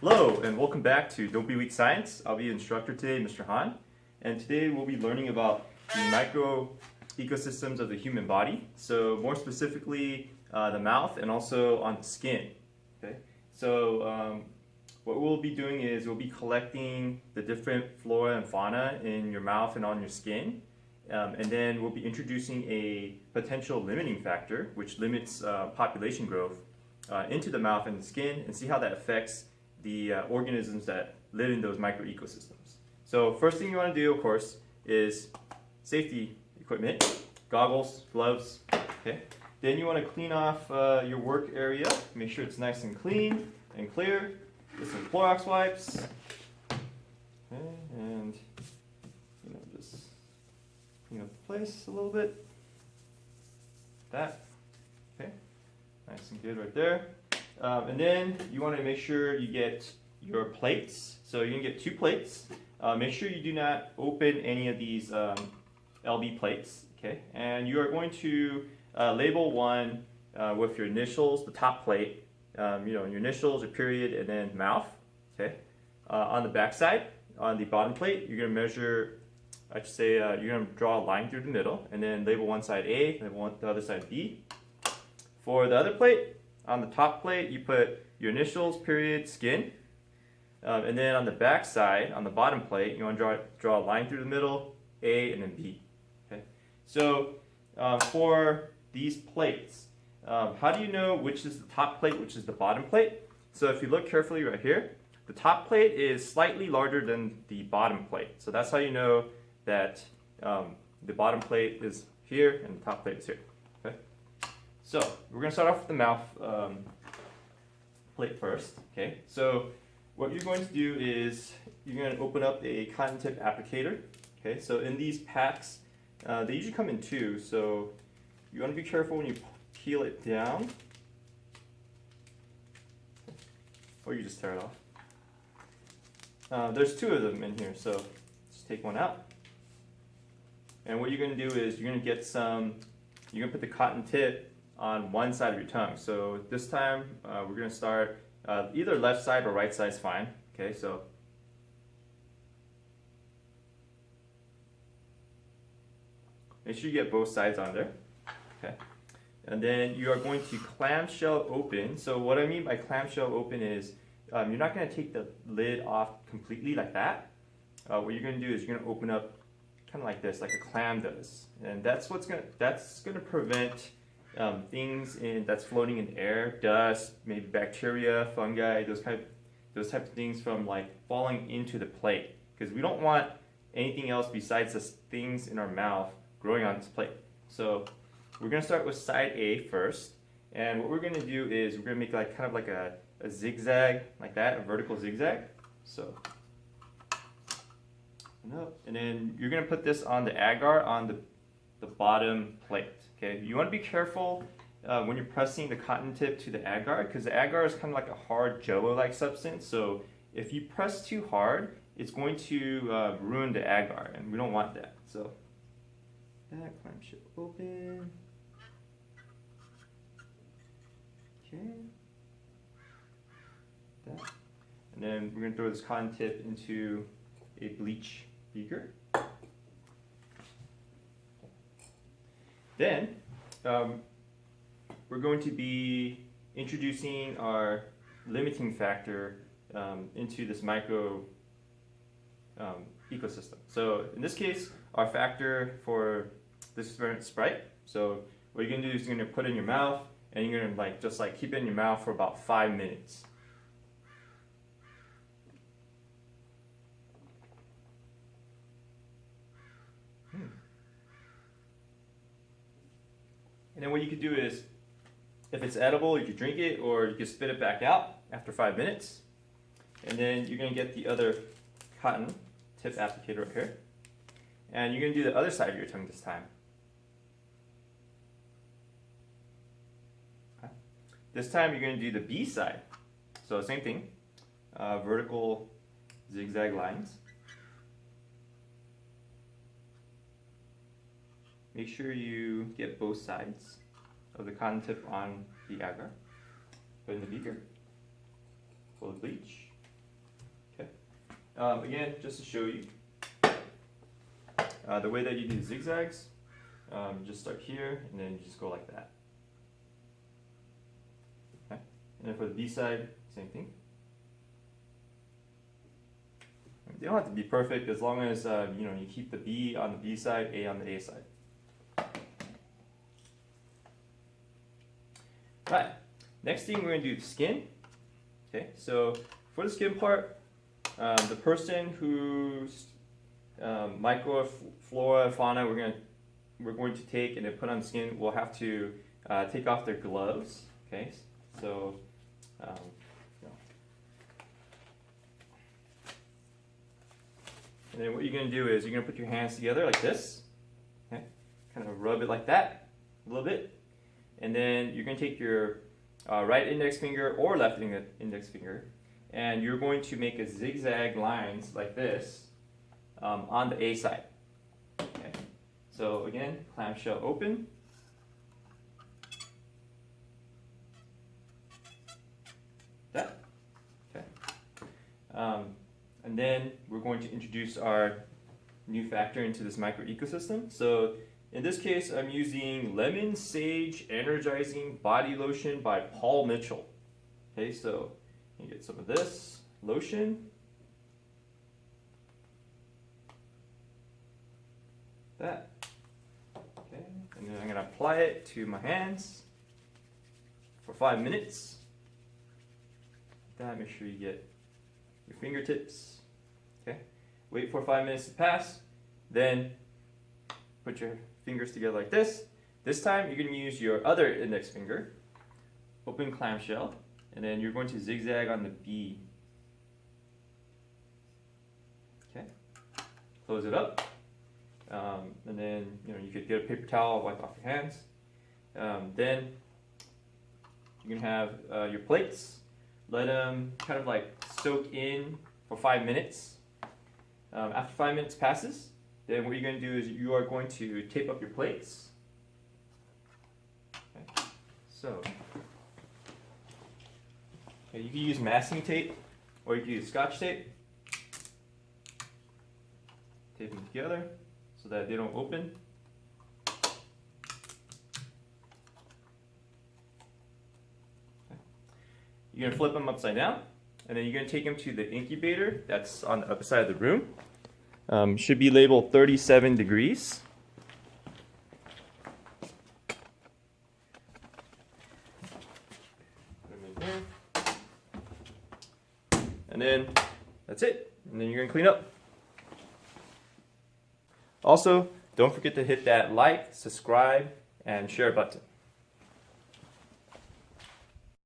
Hello, and welcome back to Don't Be Weak Science. I'll be your instructor today, Mr. Han. And today we'll be learning about the microecosystems of the human body. So more specifically, the mouth and also on the skin. Okay. So what we'll be doing is we'll be collecting the different flora and fauna in your mouth and on your skin. And then we'll be introducing a potential limiting factor, which limits population growth into the mouth and the skin, and see how that affects the organisms that live in those microecosystems. So first thing you want to do, of course, is safety equipment, goggles, gloves, okay? Then you want to clean off your work area, make sure it's nice and clean and clear. Get some Clorox wipes, okay? And just clean up the place a little bit. That, okay? Nice and good right there. And then you want to make sure you get your plates. So you can get 2 plates. Make sure you do not open any of these LB plates. Okay, and you are going to label one with your initials, the top plate. Your initials, your period, and then mouth. Okay. On the back side, on the bottom plate, you're going to measure. I should say you're going to draw a line through the middle, and then label one side A, label the other side B. For the other plate, on the top plate, you put your initials, period, skin. And then on the back side, on the bottom plate, you want to draw a line through the middle, A, and then B. Okay. So for these plates, how do you know which is the top plate, which is the bottom plate? So if you look carefully right here, the top plate is slightly larger than the bottom plate. So that's how you know that the bottom plate is here and the top plate is here. Okay. So we're going to start off with the mouth plate first. Okay. So what you're going to do is you're going to open up a cotton tip applicator. Okay. So in these packs, they usually come in 2. So you want to be careful when you peel it down, or you just tear it off. There's 2 of them in here, so just take one out. And what you're going to do is you're going to get some. You're going to put the cotton tip on one side of your tongue. So this time we're going to start either left side or right side is fine. Okay, so make sure you get both sides on there. Okay, and then you are going to clamshell open. So what I mean by clamshell open is you're not going to take the lid off completely like that. What you're going to do is you're going to open up kind of like this, like a clam does, and that's going to prevent things that's floating in the air, dust, maybe bacteria, fungi, those type of things from like falling into the plate, because we don't want anything else besides the things in our mouth growing on this plate. So we're going to start with side A first, and what we're going to do is we're going to make like kind of like a zigzag like that, a vertical zigzag. So and then you're going to put this on the agar on the bottom plate. Okay, you want to be careful when you're pressing the cotton tip to the agar, because the agar is kind of like a hard jello-like substance. So if you press too hard, it's going to ruin the agar, and we don't want that. So that clamshell open. Okay. That. And then we're going to throw this cotton tip into a bleach beaker. Then we're going to be introducing our limiting factor into this micro ecosystem. So in this case, our factor for this experiment is Sprite. So what you're going to do is you're going to put it in your mouth, and you're going to just keep it in your mouth for about 5 minutes. And then what you could do is, if it's edible, you could drink it, or you could spit it back out after 5 minutes. And then you're going to get the other cotton tip applicator right here. And you're going to do the other side of your tongue this time. Okay. This time you're going to do the B side. So same thing, vertical zigzag lines. Make sure you get both sides of the cotton tip on the agar. Put in the beaker, full of bleach. again, just to show you, the way that you do zigzags, you just start here and then you just go like that. Okay. And then for the B side, same thing. They don't have to be perfect as long as you keep the B on the B side, A on the A side. Right. Next thing we're going to do skin. Okay. So for the skin part, the person whose microflora fauna we're going to take and then put on skin will have to take off their gloves. Okay. So. And then what you're going to do is you're going to put your hands together like this, okay? Kind of rub it like that a little bit, and then you're going to take your right index finger or left index finger, and you're going to make a zigzag lines like this on the A side. Okay? So again, clamshell open. That. Okay. And then we're going to introduce our new factor into this microecosystem. So in this case, I'm using Lemon Sage Energizing Body Lotion by Paul Mitchell. Okay, so you get some of this lotion. That. Okay, and then I'm going to apply it to my hands for 5 minutes. That, make sure you get your fingertips. Okay, wait for 5 minutes to pass, then put your fingers together like this. This time you're going to use your other index finger, open clamshell, and then you're going to zigzag on the B. Okay, close it up, and then you could get a paper towel, wipe off your hands. Then you're going to have your plates. Let them kind of like soak in for 5 minutes. After 5 minutes passes, then what you're going to do is you are going to tape up your plates. Okay. So, okay, you can use masking tape or you can use Scotch tape. Tape them together so that they don't open. You're going to flip them upside down, and then you're going to take them to the incubator that's on the upper side of the room. Should be labeled 37 degrees. Put them in here. And then that's it. And then you're going to clean up. Also, don't forget to hit that like, subscribe, and share button.